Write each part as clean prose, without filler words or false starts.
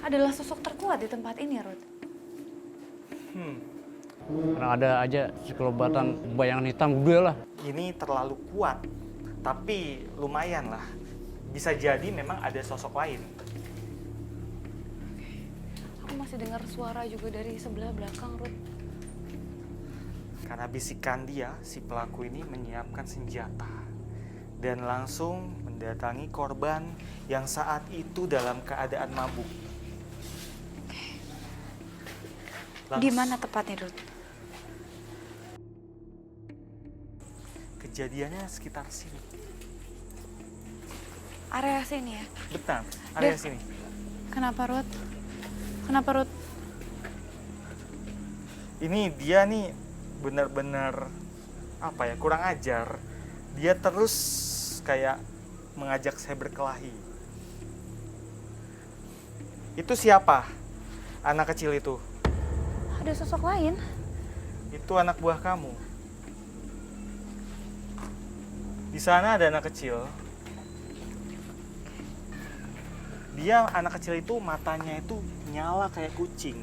adalah sosok terkuat di tempat ini, Ruth. Karena ada aja sekelebatan bayangan hitam gede lah. Ini terlalu kuat, tapi lumayan lah. Bisa jadi memang ada sosok lain. Aku masih dengar suara juga dari sebelah belakang, Ruth. Karena bisikan dia, si pelaku ini menyiapkan senjata dan langsung mendatangi korban yang saat itu dalam keadaan mabuk. Di mana tepatnya, Ruth? Kejadiannya sekitar sini. Area sini ya? Betul, area Dan- sini. Kenapa, Ruth? Kenapa, Ruth? Ini dia nih benar-benar apa ya, kurang ajar. Dia terus kayak mengajak saya berkelahi. Itu siapa? Anak kecil itu. Ada sosok lain? Itu anak buah kamu. Di sana ada anak kecil. Dia anak kecil itu matanya itu nyala kayak kucing.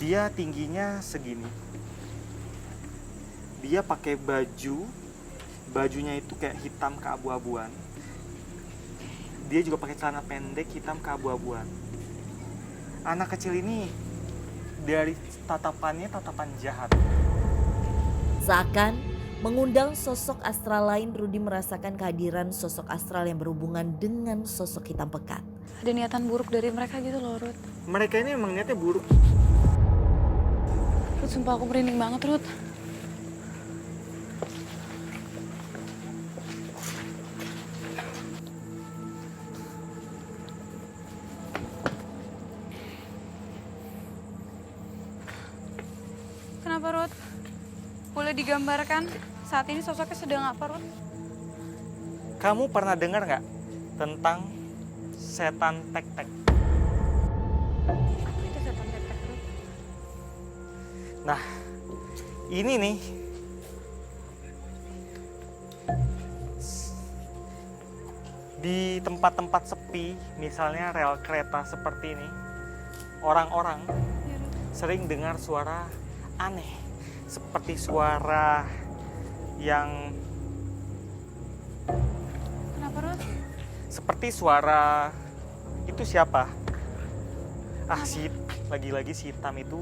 Dia tingginya segini. Dia pakai baju, bajunya itu kayak hitam keabu-abuan. Dia juga pakai celana pendek hitam keabu-abuan. Anak kecil ini dari tatapannya tatapan jahat. Seakan mengundang sosok astral lain, Rudy merasakan kehadiran sosok astral yang berhubungan dengan sosok hitam pekat. Ada niatan buruk dari mereka gitu loh, Ruth. Mereka ini memang niatnya buruk. Ruth, sumpah aku merinding banget, Ruth. Kenapa, Ruth? Boleh digambarkan saat ini sosoknya sedang apa, Ruth? Kamu pernah dengar nggak tentang setan tek-tek? Apa itu setan tek-tek, Ruth? Nah, ini nih di tempat-tempat sepi, misalnya rel kereta seperti ini, orang-orang Ya, Ruth. sering dengar suara aneh, seperti suara yang Kenapa, Ruth? seperti suara itu siapa? Lagi-lagi si hitam itu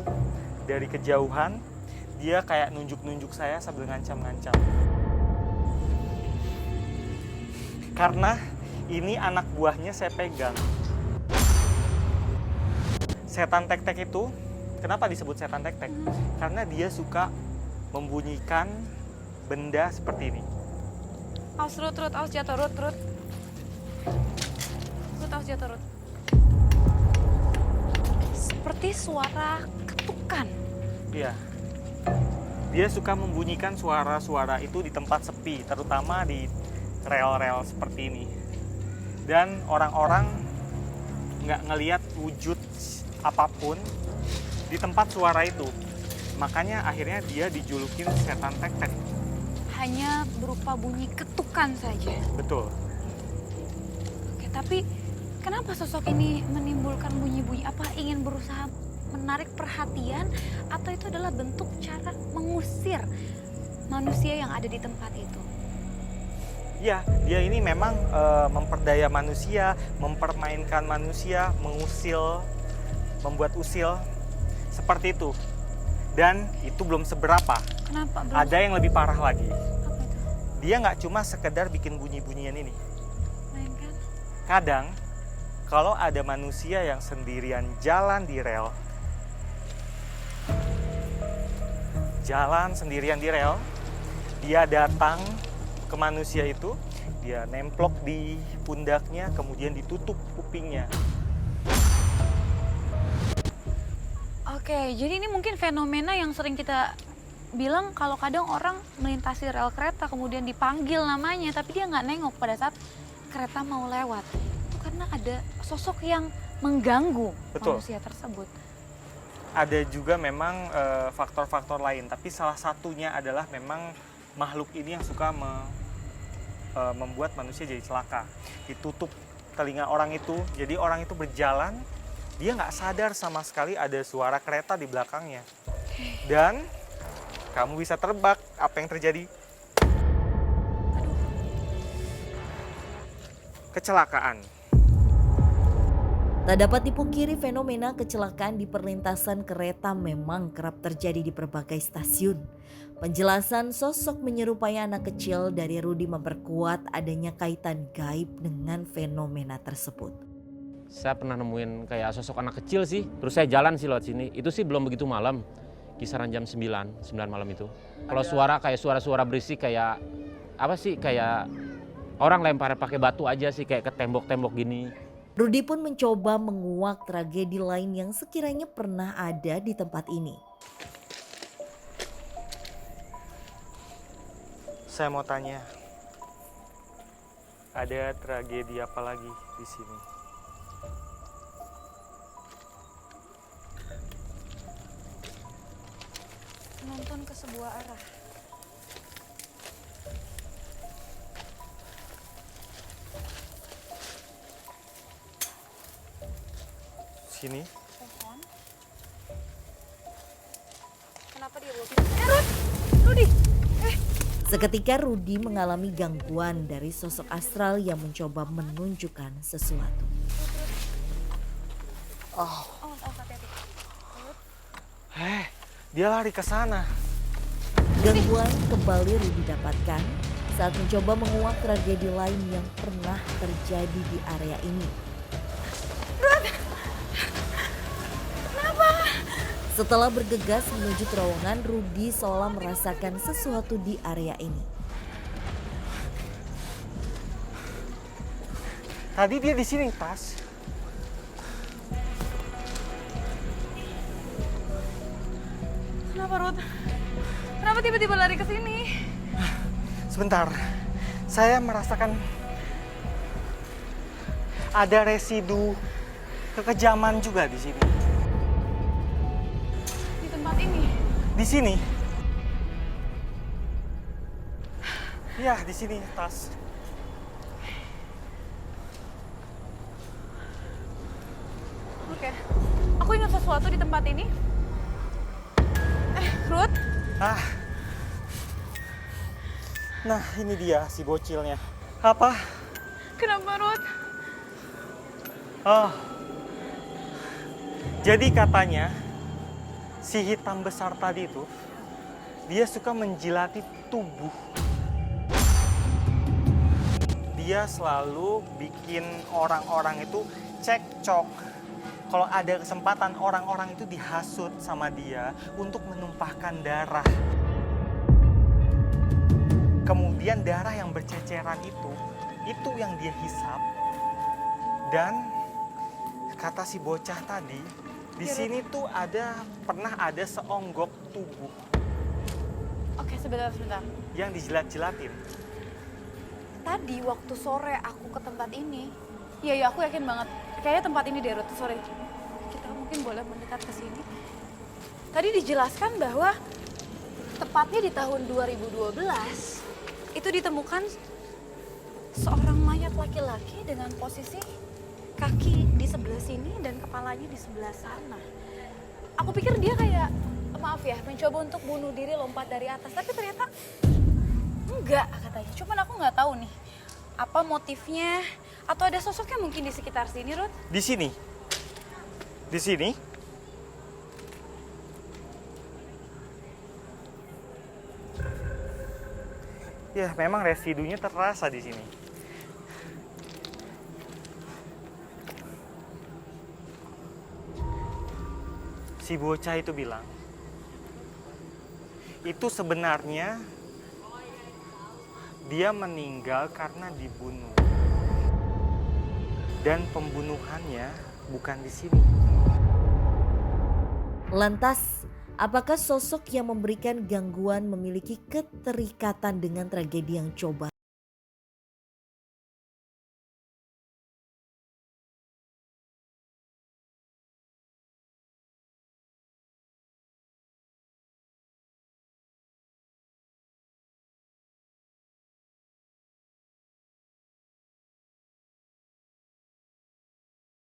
dari kejauhan dia kayak nunjuk-nunjuk saya sambil ngancam-ngancam. Karena ini anak buahnya saya pegang. Setan tek-tek itu, kenapa disebut setan tek-tek? Karena dia suka membunyikan benda seperti ini. Awas, Ruth, Ruth, awas jatuh, Ruth, Ruth. Ruth, awas jatuh, Ruth. Seperti suara ketukan. Iya. Dia suka membunyikan suara-suara itu di tempat sepi, terutama di rel-rel seperti ini. Dan orang-orang nggak ngelihat wujud apapun di tempat suara itu. Makanya akhirnya dia dijulukin setan tek-tek. Hanya berupa bunyi ketukan saja. Betul. Oke, tapi kenapa sosok ini menimbulkan bunyi-bunyi? Apa ingin berusaha menarik perhatian atau itu adalah bentuk cara mengusir manusia yang ada di tempat itu? Ya, dia ini memang memperdaya manusia, mempermainkan manusia, mengusil, membuat usil, seperti itu. Dan itu belum seberapa. Kenapa? Belum Ada yang lebih parah lagi. apa itu? Dia nggak cuma sekedar bikin bunyi-bunyian ini. Mainkan? Kadang, kalau ada manusia yang sendirian jalan di rel, dia datang ke manusia itu, dia nemplok di pundaknya, kemudian ditutup kupingnya. Oke, jadi ini mungkin fenomena yang sering kita bilang kalau kadang orang melintasi rel kereta kemudian dipanggil namanya tapi dia nggak nengok pada saat kereta mau lewat. Itu karena ada sosok yang mengganggu Betul. manusia tersebut. Ada juga memang faktor-faktor lain, tapi salah satunya adalah memang makhluk ini yang suka membuat manusia jadi celaka. Ditutup telinga orang itu. Jadi orang itu berjalan, dia nggak sadar sama sekali ada suara kereta di belakangnya. Dan kamu bisa terbak apa yang terjadi. Kecelakaan. Tak dapat dipungkiri fenomena kecelakaan di perlintasan kereta memang kerap terjadi di berbagai stasiun. Penjelasan sosok menyerupai anak kecil dari Rudy memperkuat adanya kaitan gaib dengan fenomena tersebut. Saya pernah nemuin kayak sosok anak kecil sih, terus saya jalan sih lewat sini. Itu sih belum begitu malam, kisaran jam 9 malam itu. Kalau suara kayak suara-suara berisik kayak apa sih, kayak orang lempar pakai batu aja sih, kayak ke tembok-tembok gini. Rudy pun mencoba menguak tragedi lain yang sekiranya pernah ada di tempat ini. Saya mau tanya, ada tragedi apa lagi di sini? Menonton ke sebuah arah. Sini? Pohon. Kenapa dia bawa Rud! Rudy! Seketika Rudy mengalami gangguan dari sosok astral yang mencoba menunjukkan sesuatu. Oh, Hati-hati. dia lari ke sana. Gangguan kembali Rudy dapatkan saat mencoba menguak tragedi lain yang pernah terjadi di area ini. Setelah bergegas menuju terowongan, Rudy seolah merasakan sesuatu di area ini. Tadi dia di sini, Tas. Kenapa, Rud? Kenapa tiba-tiba lari ke sini? Sebentar, saya merasakan ada residu kekejaman juga di sini. Di tempat ini? Di sini? Ya, di sini, Tas. Oke. Aku ingat sesuatu di tempat ini. Rud? Nah, ini dia si bocilnya. Apa? Kenapa, Rud? Oh. Jadi katanya si hitam besar tadi itu dia suka menjilati tubuh. Dia selalu bikin orang-orang itu cekcok. Kalau ada kesempatan orang-orang itu dihasut sama dia untuk menumpahkan darah. Kemudian darah yang berceceran itu yang dia hisap. Dan kata si bocah tadi, di sini tuh pernah ada seonggok tubuh Oke, sebentar. yang dijilat-jilatin. Tadi waktu sore aku ke tempat ini, iya aku yakin banget. Kayaknya tempat ini deh, Rud. Sore. Kita mungkin boleh mendekat ke sini. Tadi dijelaskan bahwa tepatnya di tahun 2012 itu ditemukan seorang mayat laki-laki dengan posisi kaki di sebelah sini dan kepalanya di sebelah sana. Aku pikir dia kayak, maaf ya, mencoba untuk bunuh diri lompat dari atas. Tapi ternyata enggak katanya. Cuman aku nggak tahu nih apa motifnya atau ada sosoknya mungkin di sekitar sini, Rod. Di sini? Di sini? Ya, memang residunya terasa di sini. Si bocah itu bilang, itu sebenarnya dia meninggal karena dibunuh. Dan pembunuhannya bukan di sini. Lantas, apakah sosok yang memberikan gangguan memiliki keterikatan dengan tragedi yang coba